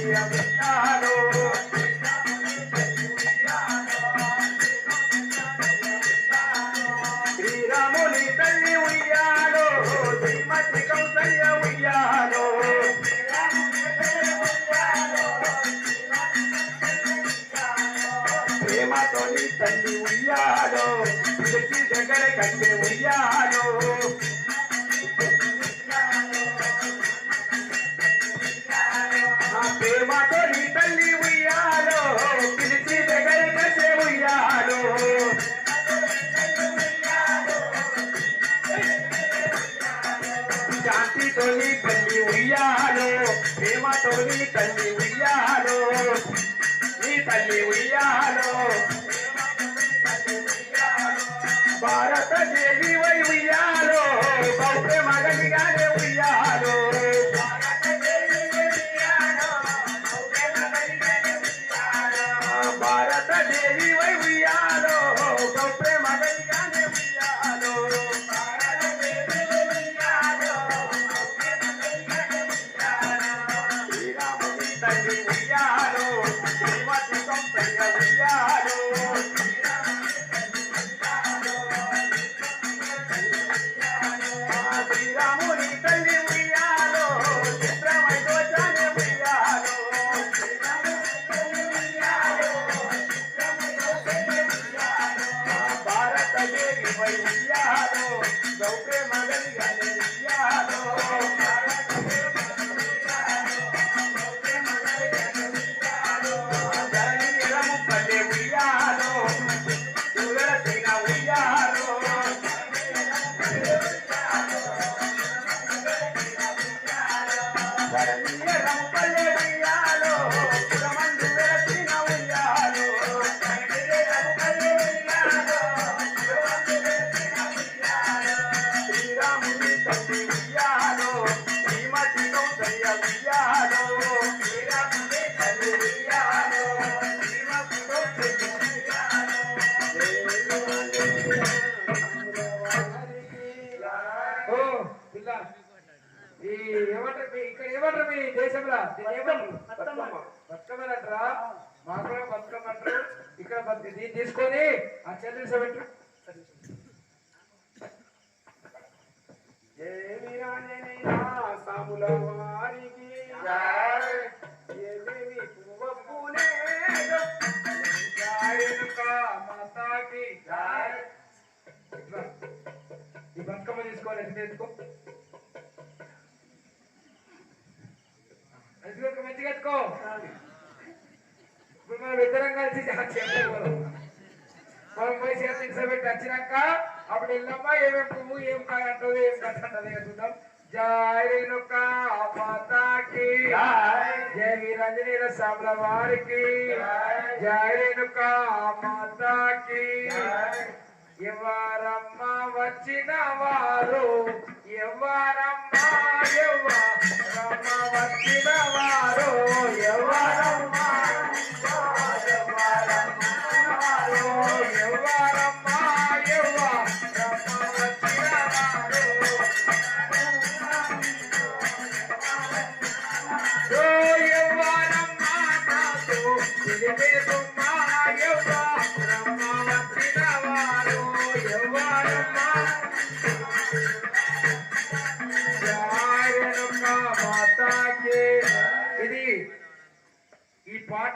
ఉయ్యాలో శ్రీరాముని తల్లి ఉయ్యాలో శ్రీమతి కౌసల్య ఉయ్యాలో ప్రేమతో నీ తల్లి ఉయ్యాలో పిలిచి దగ్గర కంటే ఉయ్యాలో ప్రేమతో నీ తల్లి ఉయ్యాలో పిలిచి దగ్గర కంటే ఉయ్యాలో శాంతితో నీ తల్లి ఉయ్యాలో ప్రేమతో నీ తల్లి ఉయ్యాలో నీ తల్లి ఉయ్యాలో భారత దేవి వై ఉయ్యాలో బౌద్ధ మగనిగానే ఉయ్యాలో భారత దేవి వై ఉయ్యాలో బౌద్ధ మగనిగానే ఉయ్యాలో శ్రీరాముని తల్లి ఉయ్యాలో శ్రీమతి కౌసల్య ఉయ్యాలో శ్రీరాముని తల్లి ఉయ్యాలో చిత్రమై దోచానే ఉయ్యాలో భారత దేవి వై ఉయ్యాలో గౌప్రే మగనిగానే ఉయ్యాలో ధరణి ఎడము పల్లె ఉయ్యాలో దురసిన ఉయ్యాలో ధరణీయరము పల్లె ఉయ్యాలో పురమందు వెలసిన ఉయ్యాలో శ్రీరాముని తల్లి ఉయ్యాలో శ్రీమతి కౌసల్య ఉయ్యాలో శ్రీరాముని తల్లి ఉయ్యాలో శ్రీమతి కౌసల్య ఉయ్యాలో ఈ ఏమంటారు ఇక్కడ ఏమంటారు మీ దేశంలో బతుకమ్మలంటారా మాకు కూడా బతుకమ్మంటారు ఇక్కడ దీన్ని తీసుకొని ఆ చెల్లి పెట్టు సాముల వారికి మాతాకి ఈ బతుకమ్మ తీసుకోవాలి ఎంత ఎత్తుకో మంచిగా ఎత్తుకో ఇప్పుడు మనం ఇద్దరం కలిసి మనం పోయి చేతి పెట్టి వచ్చినాక అప్పుడు వెళ్ళమ్మా ఏమేమి పువ్వు ఏం కాయ అంటుంది ఏం కథ అంటది చూద్దాం జయ రేణుక మాతాకి జయ వీరంజనీల సాముల వారికి జయ రేణుక మాతాకి ఎవరమ్మ వచ్చిన వారు ఎవరమ్మ ఎవరమ్మ వచ్చిన వారు ఎవరమ్మ ఎవరమ్మ వచ్చిన వారు ఎవరమ్మ నాతో తెలివేదమ్మ ఎవరమ్మ వచ్చిన వారు ఎవరమ్మ మాతాకి ఇది ఈ పాట